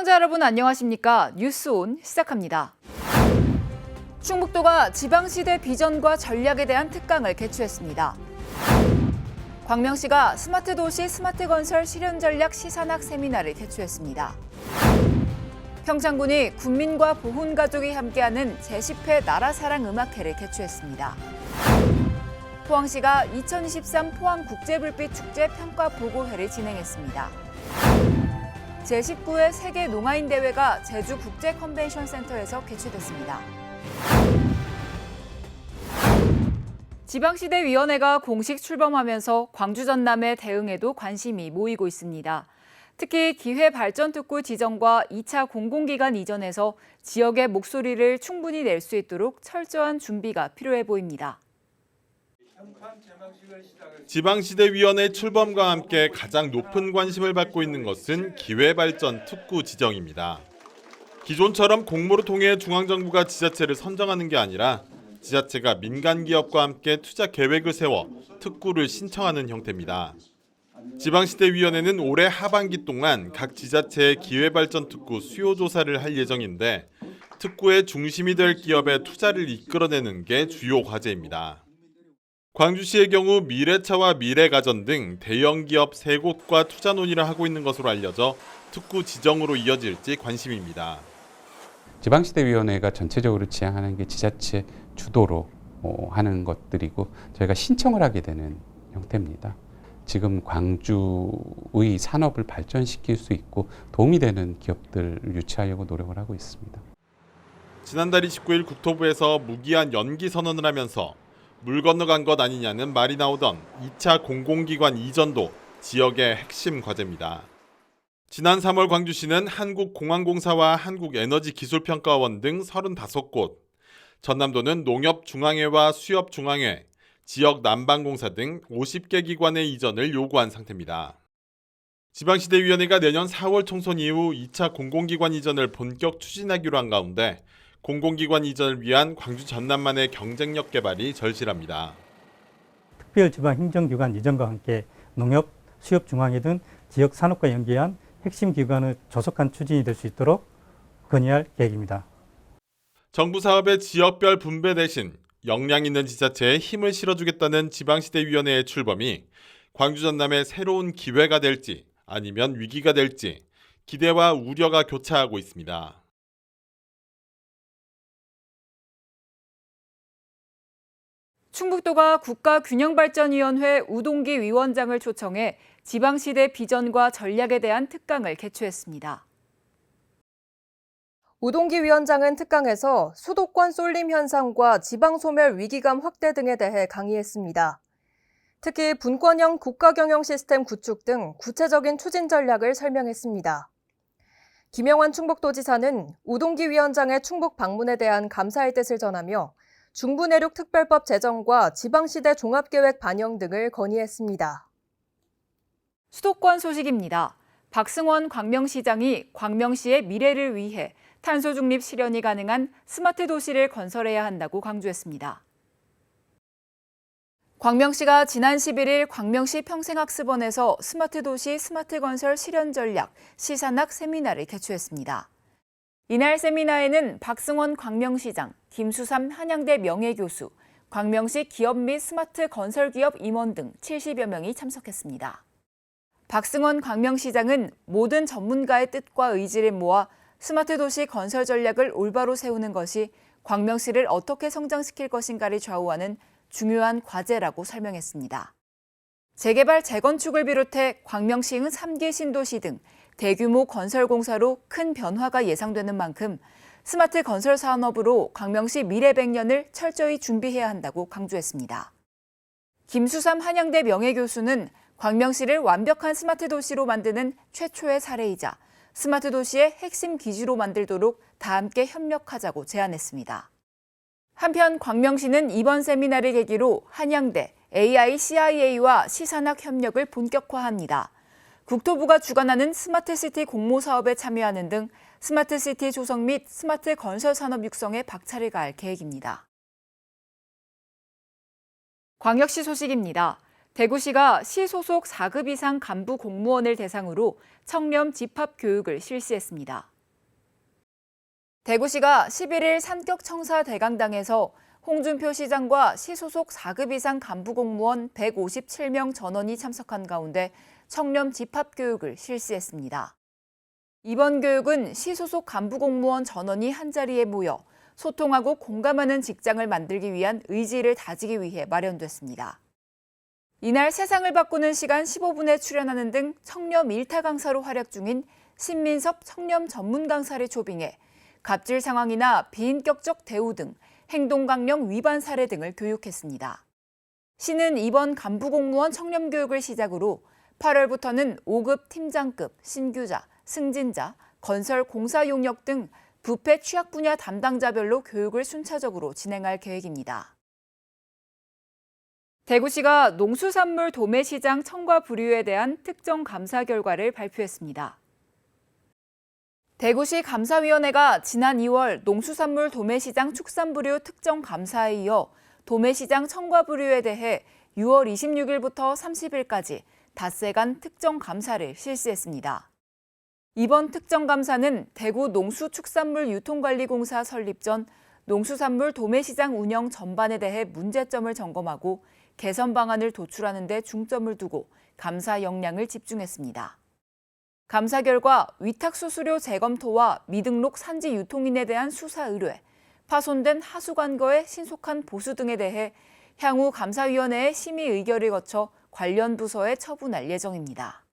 시청자 여러분 안녕하십니까? 뉴스온 시작합니다. 충북도가 지방시대 비전과 전략에 대한 특강을 개최했습니다. 광명시가 스마트도시 스마트건설 실현전략 시산학 세미나를 개최했습니다. 평창군이 국민과 보훈가족이 함께하는 제10회 나라사랑 음악회를 개최했습니다. 포항시가 2023 포항국제불빛축제 평가보고회를 진행했습니다. 제19회 세계 농아인 대회가 제주 국제 컨벤션 센터에서 개최됐습니다. 지방시대위원회가 공식 출범하면서 광주 전남의 대응에도 관심이 모이고 있습니다. 특히 기회발전특구 지정과 2차 공공기관 이전에서 지역의 목소리를 충분히 낼 수 있도록 철저한 준비가 필요해 보입니다. 지방시대위원회 출범과 함께 가장 높은 관심을 받고 있는 것은 기회발전 특구 지정입니다. 기존처럼 공모를 통해 중앙정부가 지자체를 선정하는 게 아니라 지자체가 민간기업과 함께 투자 계획을 세워 특구를 신청하는 형태입니다. 지방시대위원회는 올해 하반기 동안 각 지자체의 기회발전 특구 수요 조사를 할 예정인데 특구의 중심이 될 기업의 투자를 이끌어내는 게 주요 과제입니다. 광주시의 경우 미래차와 미래가전 등 대형 기업 3곳과 투자 논의를 하고 있는 것으로 알려져 특구 지정으로 이어질지 관심입니다. 지방시대위원회가 전체적으로 지향하는 게 지자체 주도로 하는 것들이고 저희가 신청을 하게 되는 형태입니다. 지금 광주의 산업을 발전시킬 수 있고 도움이 되는 기업들을 유치하려고 노력을 하고 있습니다. 지난달 29일 국토부에서 무기한 연기 선언을 하면서 물 건너간 것 아니냐는 말이 나오던 2차 공공기관 이전도 지역의 핵심 과제입니다. 지난 3월 광주시는 한국공항공사와 한국에너지기술평가원 등 35곳, 전남도는 농협중앙회와 수협중앙회, 지역 난방공사 등 50개 기관의 이전을 요구한 상태입니다. 지방시대위원회가 내년 4월 총선 이후 2차 공공기관 이전을 본격 추진하기로 한 가운데 공공기관 이전을 위한 광주 전남만의 경쟁력 개발이 절실합니다. 특별지방행정기관 이전과 함께 농협, 수협중앙회 등 지역 산업과 연계한 핵심 기관의 조속한 추진이 될 수 있도록 건의할 계획입니다. 정부 사업의 지역별 분배 대신 역량 있는 지자체에 힘을 실어주겠다는 지방시대위원회의 출범이 광주 전남의 새로운 기회가 될지 아니면 위기가 될지 기대와 우려가 교차하고 있습니다. 충북도가 국가균형발전위원회 우동기 위원장을 초청해 지방시대 비전과 전략에 대한 특강을 개최했습니다. 우동기 위원장은 특강에서 수도권 쏠림 현상과 지방소멸 위기감 확대 등에 대해 강의했습니다. 특히 분권형 국가경영 시스템 구축 등 구체적인 추진 전략을 설명했습니다. 김영환 충북도지사는 우동기 위원장의 충북 방문에 대한 감사의 뜻을 전하며 중부내륙 특별법 제정과 지방시대 종합계획 반영 등을 건의했습니다. 수도권 소식입니다. 박승원 광명시장이 광명시의 미래를 위해 탄소 중립 실현이 가능한 스마트 도시를 건설해야 한다고 강조했습니다. 광명시가 지난 11일 광명시 평생학습원에서 스마트 도시 스마트 건설 실현 전략 시산학 세미나를 개최했습니다. 이날 세미나에는 박승원 광명시장, 김수삼 한양대 명예교수, 광명시 기업 및 스마트 건설기업 임원 등 70여 명이 참석했습니다. 박승원 광명시장은 모든 전문가의 뜻과 의지를 모아 스마트 도시 건설 전략을 올바로 세우는 것이 광명시를 어떻게 성장시킬 것인가를 좌우하는 중요한 과제라고 설명했습니다. 재개발, 재건축을 비롯해 광명시흥 3기 신도시 등 대규모 건설 공사로 큰 변화가 예상되는 만큼 스마트 건설 산업으로 광명시 미래 100년을 철저히 준비해야 한다고 강조했습니다. 김수삼 한양대 명예교수는 광명시를 완벽한 스마트 도시로 만드는 최초의 사례이자 스마트 도시의 핵심 기지로 만들도록 다 함께 협력하자고 제안했습니다. 한편 광명시는 이번 세미나를 계기로 한양대, AICIA와 시산학 협력을 본격화합니다. 국토부가 주관하는 스마트시티 공모사업에 참여하는 등 스마트시티 조성 및 스마트 건설 산업 육성에 박차를 가할 계획입니다. 광역시 소식입니다. 대구시가 시 소속 4급 이상 간부 공무원을 대상으로 청렴 집합 교육을 실시했습니다. 대구시가 11일 산격청사 대강당에서 홍준표 시장과 시 소속 4급 이상 간부 공무원 157명 전원이 참석한 가운데 청렴 집합 교육을 실시했습니다. 이번 교육은 시 소속 간부 공무원 전원이 한자리에 모여 소통하고 공감하는 직장을 만들기 위한 의지를 다지기 위해 마련됐습니다. 이날 세상을 바꾸는 시간 15분에 출연하는 등 청렴 일타 강사로 활약 중인 신민섭 청렴 전문 강사를 초빙해 갑질 상황이나 비인격적 대우 등 행동강령 위반 사례 등을 교육했습니다. 시는 이번 간부 공무원 청렴 교육을 시작으로 8월부터는 5급 팀장급, 신규자, 승진자, 건설 공사 용역 등 부패 취약 분야 담당자별로 교육을 순차적으로 진행할 계획입니다. 대구시가 농수산물 도매시장 청과 불이유에 대한 특정 감사 결과를 발표했습니다. 대구시 감사위원회가 지난 2월 농수산물 도매시장 축산불이유 특정 감사에 이어 도매시장 청과 불이유에 대해 6월 26일부터 30일까지 닷새간 특정 감사를 실시했습니다. 이번 특정 감사는 대구 농수축산물유통관리공사 설립 전 농수산물 도매시장 운영 전반에 대해 문제점을 점검하고 개선 방안을 도출하는 데 중점을 두고 감사 역량을 집중했습니다. 감사 결과 위탁수수료 재검토와 미등록 산지 유통인에 대한 수사 의뢰, 파손된 하수관거의 신속한 보수 등에 대해 향후 감사위원회의 심의 의결을 거쳐 관련 부서에 처분할 예정입니다.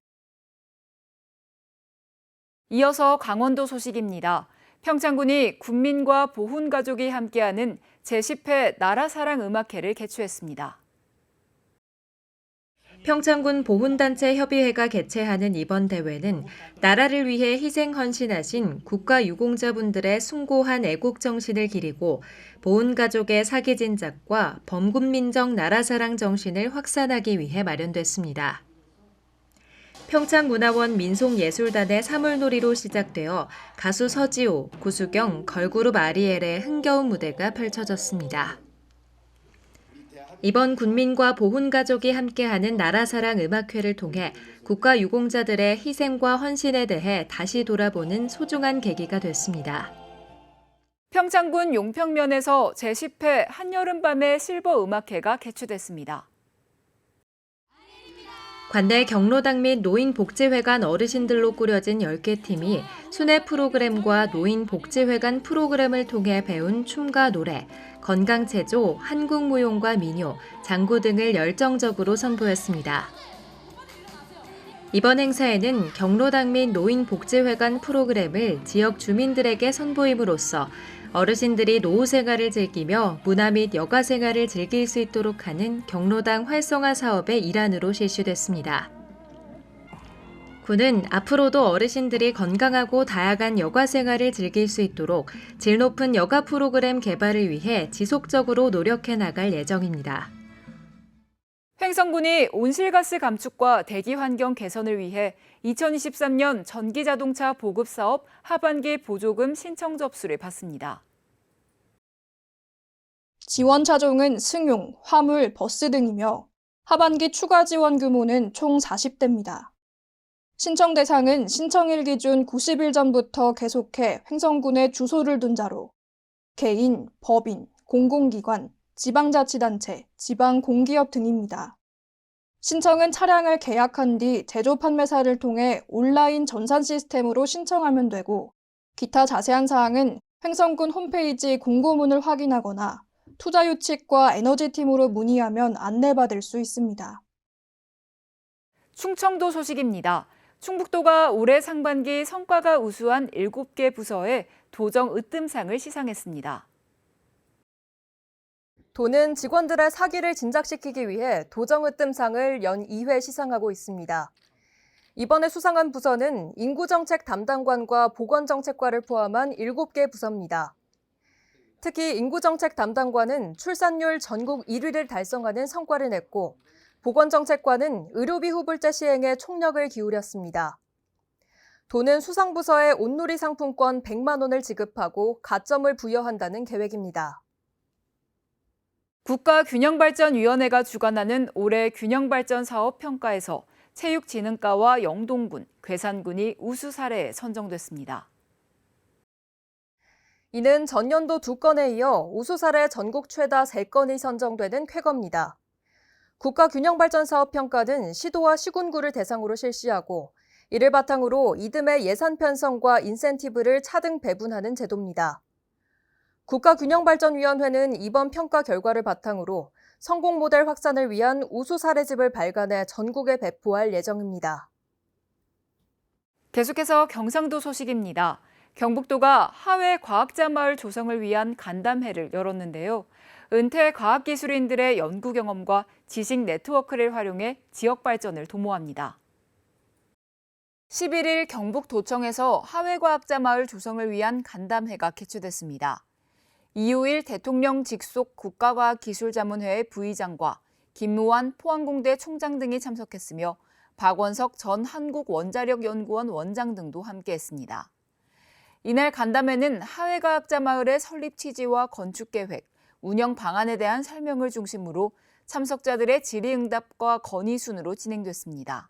이어서 강원도 소식입니다. 평창군이 군민과 보훈가족이 함께하는 제10회 나라사랑 음악회를 개최했습니다. 평창군 보훈단체 협의회가 개최하는 이번 대회는 나라를 위해 희생 헌신하신 국가유공자분들의 숭고한 애국정신을 기리고 보훈가족의 사기진작과 범군민정 나라사랑 정신을 확산하기 위해 마련됐습니다. 평창문화원 민속예술단의 사물놀이로 시작되어 가수 서지호, 구수경, 걸그룹 아리엘의 흥겨운 무대가 펼쳐졌습니다. 이번 군민과 보훈가족이 함께하는 나라사랑 음악회를 통해 국가유공자들의 희생과 헌신에 대해 다시 돌아보는 소중한 계기가 됐습니다. 평창군 용평면에서 제10회 한여름밤의 실버 음악회가 개최됐습니다. 관내 경로당 및 노인복지회관 어르신들로 꾸려진 10개 팀이 순회 프로그램과 노인복지회관 프로그램을 통해 배운 춤과 노래, 건강체조, 한국무용과 민요, 장구 등을 열정적으로 선보였습니다. 이번 행사에는 경로당 및 노인복지회관 프로그램을 지역 주민들에게 선보임으로써 어르신들이 노후 생활을 즐기며 문화 및 여가 생활을 즐길 수 있도록 하는 경로당 활성화 사업의 일환으로 실시됐습니다. 군은 앞으로도 어르신들이 건강하고 다양한 여가 생활을 즐길 수 있도록 질 높은 여가 프로그램 개발을 위해 지속적으로 노력해 나갈 예정입니다. 횡성군이 온실가스 감축과 대기 환경 개선을 위해 2023년 전기자동차 보급사업 하반기 보조금 신청 접수를 받습니다. 지원 차종은 승용, 화물, 버스 등이며 하반기 추가 지원 규모는 총 40대입니다. 신청 대상은 신청일 기준 90일 전부터 계속해 횡성군에 주소를 둔 자로 개인, 법인, 공공기관, 지방자치단체, 지방공기업 등입니다. 신청은 차량을 계약한 뒤 제조 판매사를 통해 온라인 전산 시스템으로 신청하면 되고 기타 자세한 사항은 횡성군 홈페이지 공고문을 확인하거나 투자유치과 에너지팀으로 문의하면 안내받을 수 있습니다. 충청도 소식입니다. 충북도가 올해 상반기 성과가 우수한 7개 부서에 도정 으뜸상을 시상했습니다. 도는 직원들의 사기를 진작시키기 위해 도정으뜸상을 연 2회 시상하고 있습니다. 이번에 수상한 부서는 인구정책 담당관과 보건정책과를 포함한 7개 부서입니다. 특히 인구정책 담당관은 출산율 전국 1위를 달성하는 성과를 냈고 보건정책과는 의료비 후불제 시행에 총력을 기울였습니다. 도는 수상부서에 온누리 상품권 100만 원을 지급하고 가점을 부여한다는 계획입니다. 국가균형발전위원회가 주관하는 올해 균형발전 사업 평가에서 체육진흥과와 영동군, 괴산군이 우수 사례에 선정됐습니다. 이는 전년도 2건에 이어 우수 사례 전국 최다 3건이 선정되는 쾌거입니다. 국가균형발전사업평가는 시도와 시군구를 대상으로 실시하고 이를 바탕으로 이듬해 예산 편성과 인센티브를 차등 배분하는 제도입니다. 국가균형발전위원회는 이번 평가 결과를 바탕으로 성공 모델 확산을 위한 우수 사례집을 발간해 전국에 배포할 예정입니다. 계속해서 경상도 소식입니다. 경북도가 하회 과학자 마을 조성을 위한 간담회를 열었는데요. 은퇴 과학기술인들의 연구 경험과 지식 네트워크를 활용해 지역 발전을 도모합니다. 11일 경북도청에서 하회과학자 마을 조성을 위한 간담회가 개최됐습니다. 이우일 대통령 직속 국가과학기술자문회의 부의장과 김무환 포항공대 총장 등이 참석했으며 박원석 전 한국원자력연구원 원장 등도 함께했습니다. 이날 간담회는 하회과학자 마을의 설립 취지와 건축계획, 운영 방안에 대한 설명을 중심으로 참석자들의 질의응답과 건의 순으로 진행됐습니다.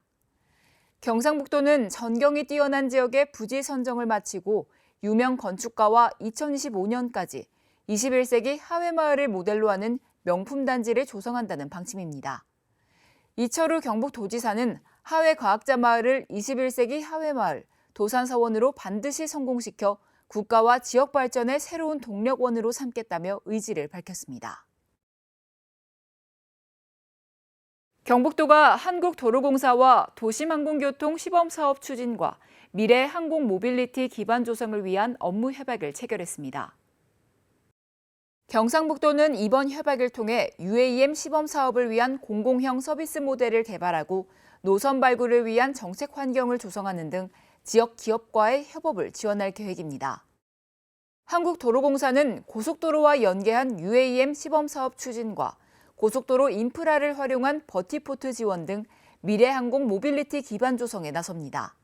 경상북도는 전경이 뛰어난 지역의 부지 선정을 마치고 유명 건축가와 2025년까지 21세기 하회마을을 모델로 하는 명품 단지를 조성한다는 방침입니다. 이철우 경북도지사는 하회과학자 마을을 21세기 하회마을, 도산서원으로 반드시 성공시켜 국가와 지역 발전의 새로운 동력원으로 삼겠다며 의지를 밝혔습니다. 경북도가 한국도로공사와 도심항공교통 시범사업 추진과 미래 항공 모빌리티 기반 조성을 위한 업무 협약을 체결했습니다. 경상북도는 이번 협약을 통해 UAM 시범사업을 위한 공공형 서비스 모델을 개발하고 노선 발굴을 위한 정책 환경을 조성하는 등 지역 기업과의 협업을 지원할 계획입니다. 한국도로공사는 고속도로와 연계한 UAM 시범사업 추진과 고속도로 인프라를 활용한 버티포트 지원 등 미래항공 모빌리티 기반 조성에 나섭니다.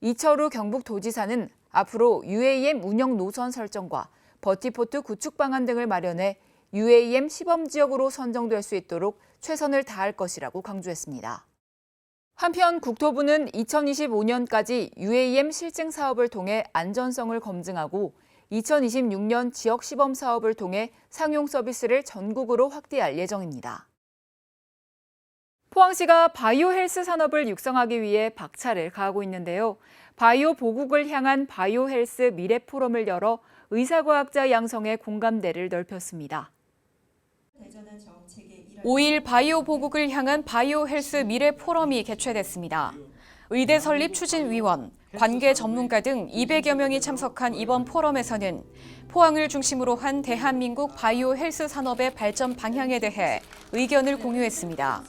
이철우 경북도지사는 앞으로 UAM 운영 노선 설정과 버티포트 구축 방안 등을 마련해 UAM 시범지역으로 선정될 수 있도록 최선을 다할 것이라고 강조했습니다. 한편 국토부는 2025년까지 UAM 실증 사업을 통해 안전성을 검증하고 2026년 지역 시범 사업을 통해 상용 서비스를 전국으로 확대할 예정입니다. 포항시가 바이오 헬스 산업을 육성하기 위해 박차를 가하고 있는데요. 바이오 보국을 향한 바이오 헬스 미래 포럼을 열어 의사과학자 양성의 공감대를 넓혔습니다. 5일 바이오 보국을 향한 바이오 헬스 미래 포럼이 개최됐습니다. 의대 설립 추진위원, 관계 전문가 등 200여 명이 참석한 이번 포럼에서는 포항을 중심으로 한 대한민국 바이오 헬스 산업의 발전 방향에 대해 의견을 공유했습니다.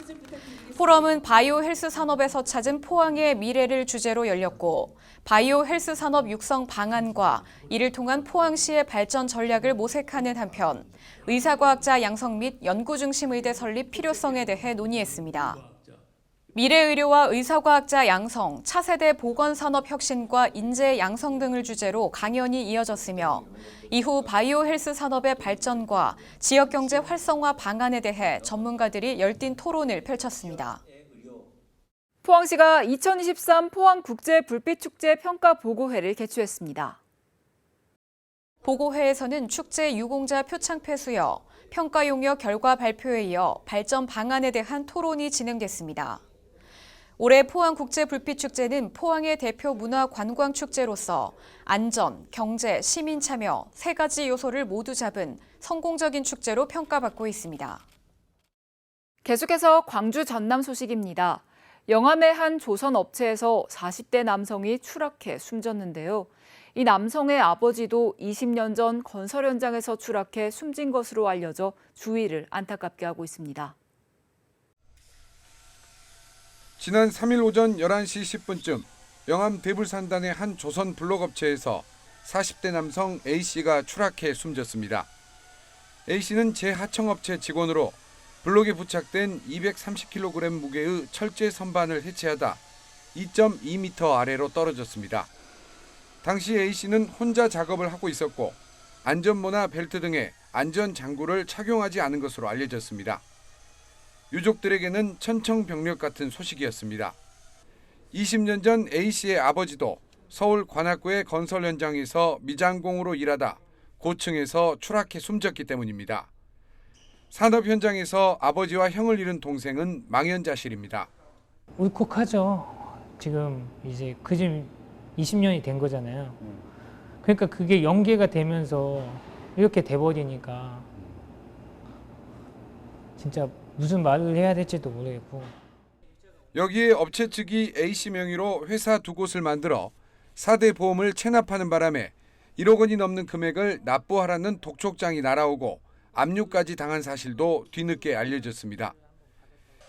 포럼은 바이오 헬스 산업에서 찾은 포항의 미래를 주제로 열렸고 바이오 헬스 산업 육성 방안과 이를 통한 포항시의 발전 전략을 모색하는 한편 의사과학자 양성 및 연구 중심 의대 설립 필요성에 대해 논의했습니다. 미래의료와 의사과학자 양성, 차세대 보건산업 혁신과 인재 양성 등을 주제로 강연이 이어졌으며 이후 바이오 헬스 산업의 발전과 지역경제 활성화 방안에 대해 전문가들이 열띤 토론을 펼쳤습니다. 포항시가 2023 포항국제불빛축제 평가보고회를 개최했습니다. 보고회에서는 축제 유공자 표창패 수여, 평가 용역 결과 발표에 이어 발전 방안에 대한 토론이 진행됐습니다. 올해 포항국제불빛축제는 포항의 대표 문화관광축제로서 안전, 경제, 시민 참여 세 가지 요소를 모두 잡은 성공적인 축제로 평가받고 있습니다. 계속해서 광주 전남 소식입니다. 영암의 한 조선 업체에서 40대 남성이 추락해 숨졌는데요. 이 남성의 아버지도 20년 전 건설 현장에서 추락해 숨진 것으로 알려져 주위를 안타깝게 하고 있습니다. 지난 3일 오전 11시 10분쯤 영암 대불산단의 한 조선 블록업체에서 40대 남성 A씨가 추락해 숨졌습니다. A씨는 제하청업체 직원으로 블록에 부착된 230kg 무게의 철제 선반을 해체하다 2.2m 아래로 떨어졌습니다. 당시 A씨는 혼자 작업을 하고 있었고 안전모나 벨트 등의 안전장구를 착용하지 않은 것으로 알려졌습니다. 유족들에게는 천청병력 같은 소식이었습니다. 20년 전 A씨의 아버지도 서울 관악구의 건설 현장에서 미장공으로 일하다 고층에서 추락해 숨졌기 때문입니다. 산업 현장에서 아버지와 형을 잃은 동생은 망연자실입니다. 울컥하죠. 지금 이제 그 집 20년이 된 거잖아요. 그러니까 그게 연계가 되면서 이렇게 돼버리니까 진짜 무슨 말을 해야 될지도 모르겠고. 여기에 업체 측이 A씨 명의로 회사 두 곳을 만들어 4대 보험을 체납하는 바람에 1억 원이 넘는 금액을 납부하라는 독촉장이 날아오고 압류까지 당한 사실도 뒤늦게 알려졌습니다.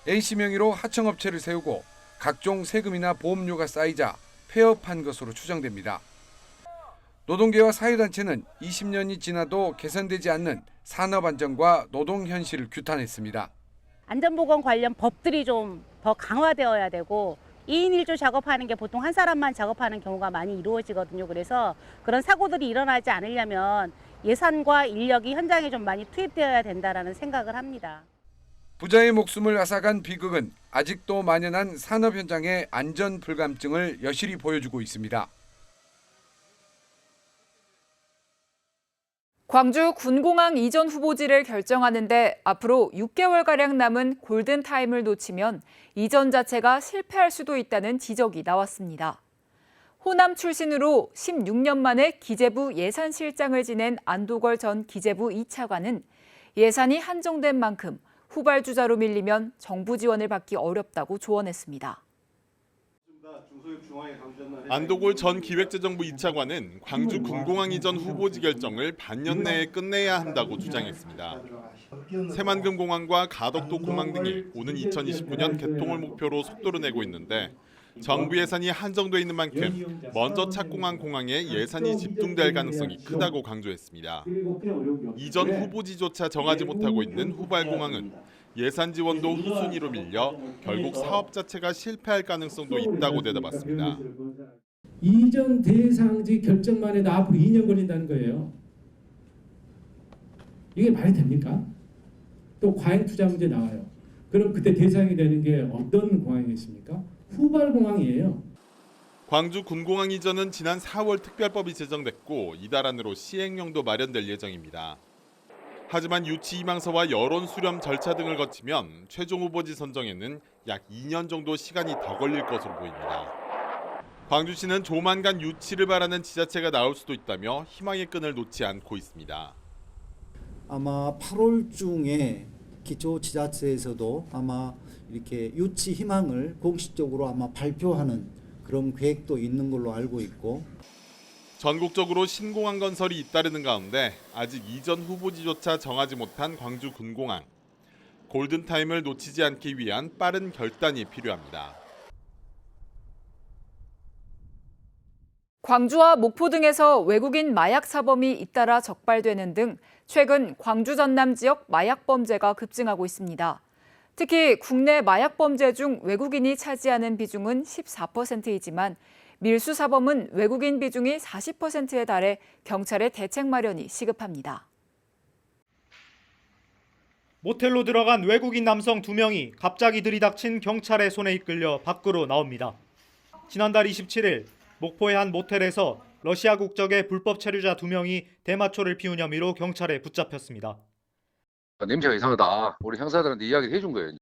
A씨 명의로 하청업체를 세우고 각종 세금이나 보험료가 쌓이자 폐업한 것으로 추정됩니다. 노동계와 사회단체는 20년이 지나도 개선되지 않는 산업 안전과 노동 현실을 규탄했습니다. 안전보건 관련 법들이 좀 더 강화되어야 되고 2인 1조 작업하는 게 보통 한 사람만 작업하는 경우가 많이 이루어지거든요. 그래서 그런 사고들이 일어나지 않으려면 예산과 인력이 현장에 좀 많이 투입되어야 된다라는 생각을 합니다. 부자의 목숨을 앗아간 비극은 아직도 만연한 산업 현장의 안전 불감증을 여실히 보여주고 있습니다. 광주 군공항 이전 후보지를 결정하는데 앞으로 6개월가량 남은 골든타임을 놓치면 이전 자체가 실패할 수도 있다는 지적이 나왔습니다. 호남 출신으로 16년 만에 기재부 예산실장을 지낸 안도걸 전 기재부 2차관은 예산이 한정된 만큼 후발주자로 밀리면 정부 지원을 받기 어렵다고 조언했습니다. 안도골 전 기획재정부 2차관은 광주 군공항 이전 후보지 결정을 반년 내에 끝내야 한다고 주장했습니다. 새만금 공항과 가덕도 공항 등이 오는 2029년 개통을 목표로 속도를 내고 있는데 정부 예산이 한정돼 있는 만큼 먼저 착공한 공항에 예산이 집중될 가능성이 크다고 강조했습니다. 이전 후보지조차 정하지 못하고 있는 후발공항은 예산 지원도 후순위로 밀려 결국 사업 자체가 실패할 가능성도 있다고 대답했습니다. 이전 대상지 결정만 해도 앞으로 2년 걸린다는 거예요. 이게 말이 됩니까? 또 과잉 투자 문제 나와요. 그럼 그때 대상이 되는 게 어떤 공항이겠습니까? 후발공항이에요. 광주 군공항 이전은 지난 4월 특별법이 제정됐고 이달 안으로 시행령도 마련될 예정입니다. 하지만 유치 희망서와 여론 수렴 절차 등을 거치면 최종 후보지 선정에는 약 2년 정도 시간이 더 걸릴 것으로 보입니다. 광주시는 조만간 유치를 바라는 지자체가 나올 수도 있다며 희망의 끈을 놓지 않고 있습니다. 아마 8월 중에 기초지자체에서도 아마 이렇게 유치 희망을 공식적으로 아마 발표하는 그런 계획도 있는 걸로 알고 있고, 전국적으로 신공항 건설이 잇따르는 가운데 아직 이전 후보지조차 정하지 못한 광주 군공항. 골든타임을 놓치지 않기 위한 빠른 결단이 필요합니다. 광주와 목포 등에서 외국인 마약 사범이 잇따라 적발되는 등 최근 광주 전남 지역 마약 범죄가 급증하고 있습니다. 특히 국내 마약 범죄 중 외국인이 차지하는 비중은 14%이지만 밀수 사범은 외국인 비중이 40%에 달해 경찰의 대책 마련이 시급합니다. 모텔로 들어간 외국인 남성 2명이 갑자기 들이닥친 경찰의 손에 이끌려 밖으로 나옵니다. 지난달 27일 목포의 한 모텔에서 러시아 국적의 불법 체류자 2명이 대마초를 피운 혐의로 경찰에 붙잡혔습니다. 냄새가 이상하다. 우리 형사들한테 이야기를 해준 거예요.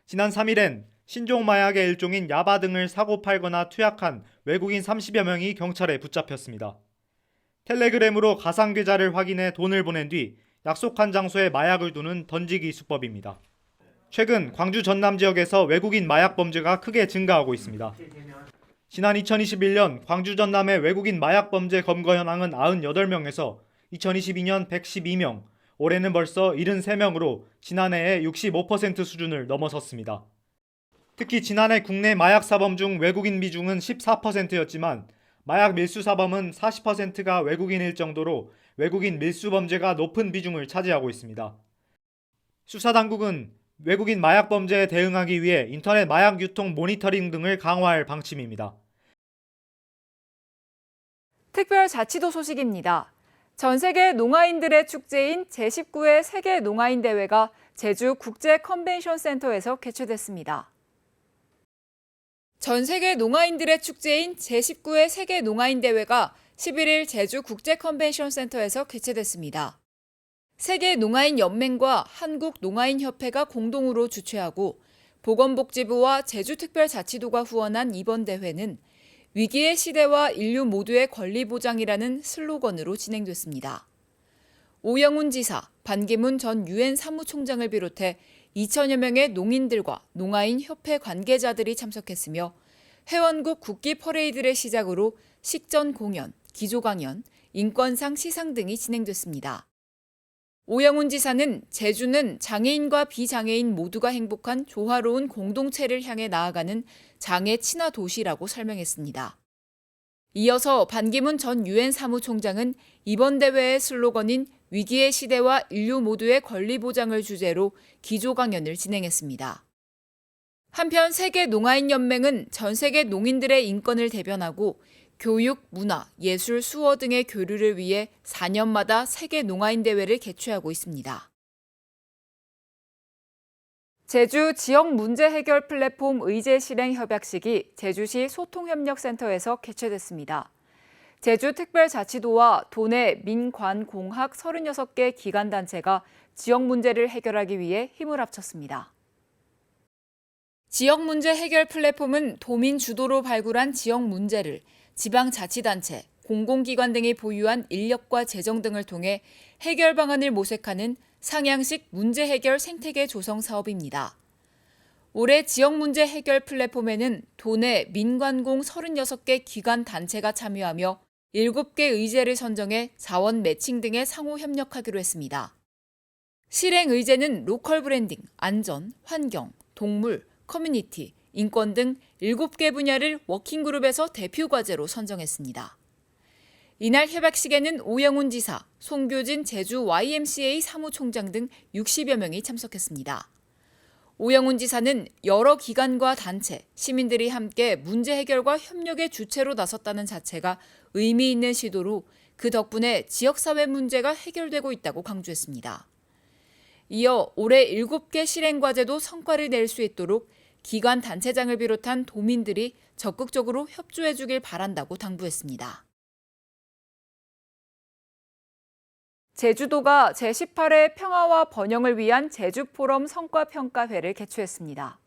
지난 3일엔 신종 마약의 일종인 야바 등을 사고 팔거나 투약한 외국인 30여 명이 경찰에 붙잡혔습니다. 텔레그램으로 가상 계좌를 확인해 돈을 보낸 뒤 약속한 장소에 마약을 두는 던지기 수법입니다. 최근 광주 전남 지역에서 외국인 마약 범죄가 크게 증가하고 있습니다. 지난 2021년 광주 전남의 외국인 마약 범죄 검거 현황은 98명에서 2022년 112명, 올해는 벌써 73명으로 지난해의 65% 수준을 넘어섰습니다. 특히 지난해 국내 마약 사범 중 외국인 비중은 14%였지만 마약 밀수 사범은 40%가 외국인일 정도로 외국인 밀수 범죄가 높은 비중을 차지하고 있습니다. 수사당국은 외국인 마약 범죄에 대응하기 위해 인터넷 마약 유통 모니터링 등을 강화할 방침입니다. 특별자치도 소식입니다. 전 세계 농아인들의 축제인 제19회 세계 농아인 대회가 제주 국제 컨벤션 센터에서 개최됐습니다. 전 세계 농아인들의 축제인 제19회 세계 농아인 대회가 11일 제주 국제 컨벤션 센터에서 개최됐습니다. 세계 농아인 연맹과 한국 농아인 협회가 공동으로 주최하고 보건복지부와 제주특별자치도가 후원한 이번 대회는 위기의 시대와 인류 모두의 권리 보장이라는 슬로건으로 진행됐습니다. 오영훈 지사, 반기문 전 유엔 사무총장을 비롯해 2천여 명의 농인들과 농아인 협회 관계자들이 참석했으며 회원국 국기 퍼레이드를 시작으로 식전 공연, 기조 강연, 인권상 시상 등이 진행됐습니다. 오영훈 지사는 제주는 장애인과 비장애인 모두가 행복한 조화로운 공동체를 향해 나아가는 장애 친화 도시라고 설명했습니다. 이어서 반기문 전 유엔 사무총장은 이번 대회의 슬로건인 위기의 시대와 인류 모두의 권리 보장을 주제로 기조 강연을 진행했습니다. 한편 세계 농아인 연맹은 전 세계 농인들의 인권을 대변하고 교육, 문화, 예술, 수어 등의 교류를 위해 4년마다 세계 농아인 대회를 개최하고 있습니다. 제주 지역 문제 해결 플랫폼 의제 실행 협약식이 제주시 소통협력센터에서 개최됐습니다. 제주특별자치도와 도내 민관공학 36개 기관단체가 지역 문제를 해결하기 위해 힘을 합쳤습니다. 지역 문제 해결 플랫폼은 도민 주도로 발굴한 지역 문제를 지방자치단체, 공공기관 등이 보유한 인력과 재정 등을 통해 해결 방안을 모색하는 상향식 문제 해결 생태계 조성 사업입니다. 올해 지역 문제 해결 플랫폼에는 도내 민관공 36개 기관 단체가 참여하며 7개 의제를 선정해 자원 매칭 등에 상호 협력하기로 했습니다. 실행 의제는 로컬 브랜딩, 안전, 환경, 동물, 커뮤니티, 인권 등 7개 분야를 워킹그룹에서 대표 과제로 선정했습니다. 이날 협약식에는 오영훈 지사, 송교진 제주 YMCA 사무총장 등 60여 명이 참석했습니다. 오영훈 지사는 여러 기관과 단체, 시민들이 함께 문제 해결과 협력의 주체로 나섰다는 자체가 의미 있는 시도로 그 덕분에 지역사회 문제가 해결되고 있다고 강조했습니다. 이어 올해 7개 실행과제도 성과를 낼 수 있도록 기관 단체장을 비롯한 도민들이 적극적으로 협조해 주길 바란다고 당부했습니다. 제주도가 제18회 평화와 번영을 위한 제주포럼 성과평가회를 개최했습니다.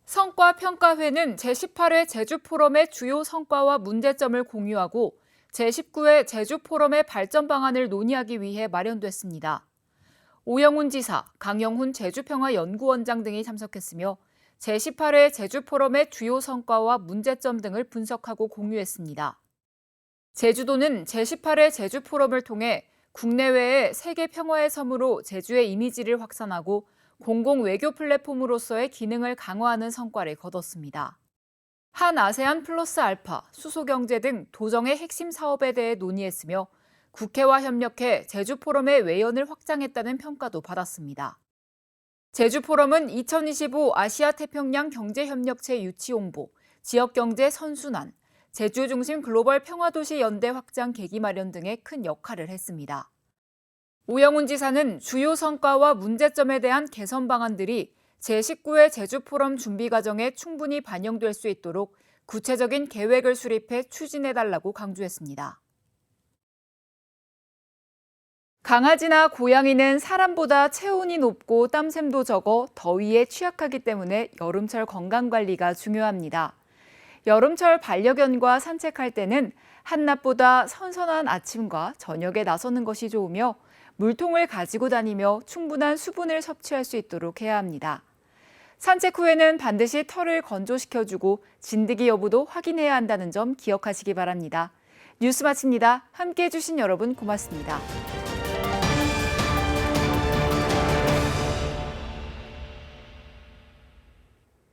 성과평가회는 제18회 제주포럼의 주요 성과와 문제점을 공유하고 제19회 제주포럼의 발전 방안을 논의하기 위해 마련됐습니다. 오영훈 지사, 강영훈 제주평화연구원장 등이 참석했으며 제18회 제주포럼의 주요 성과와 문제점 등을 분석하고 공유했습니다. 제주도는 제18회 제주포럼을 통해 국내외의 세계 평화의 섬으로 제주의 이미지를 확산하고 공공외교 플랫폼으로서의 기능을 강화하는 성과를 거뒀습니다. 한 아세안 플러스 알파, 수소경제 등 도정의 핵심 사업에 대해 논의했으며 국회와 협력해 제주포럼의 외연을 확장했다는 평가도 받았습니다. 제주포럼은 2025 아시아태평양 경제협력체 유치 홍보, 지역경제 선순환, 제주 중심 글로벌 평화도시 연대 확장 계기 마련 등의 큰 역할을 했습니다. 오영훈 지사는 주요 성과와 문제점에 대한 개선 방안들이 제19회 제주포럼 준비 과정에 충분히 반영될 수 있도록 구체적인 계획을 수립해 추진해달라고 강조했습니다. 강아지나 고양이는 사람보다 체온이 높고 땀샘도 적어 더위에 취약하기 때문에 여름철 건강관리가 중요합니다. 여름철 반려견과 산책할 때는 한낮보다 선선한 아침과 저녁에 나서는 것이 좋으며 물통을 가지고 다니며 충분한 수분을 섭취할 수 있도록 해야 합니다. 산책 후에는 반드시 털을 건조시켜주고 진드기 여부도 확인해야 한다는 점 기억하시기 바랍니다. 뉴스 마칩니다. 함께해 주신 여러분 고맙습니다.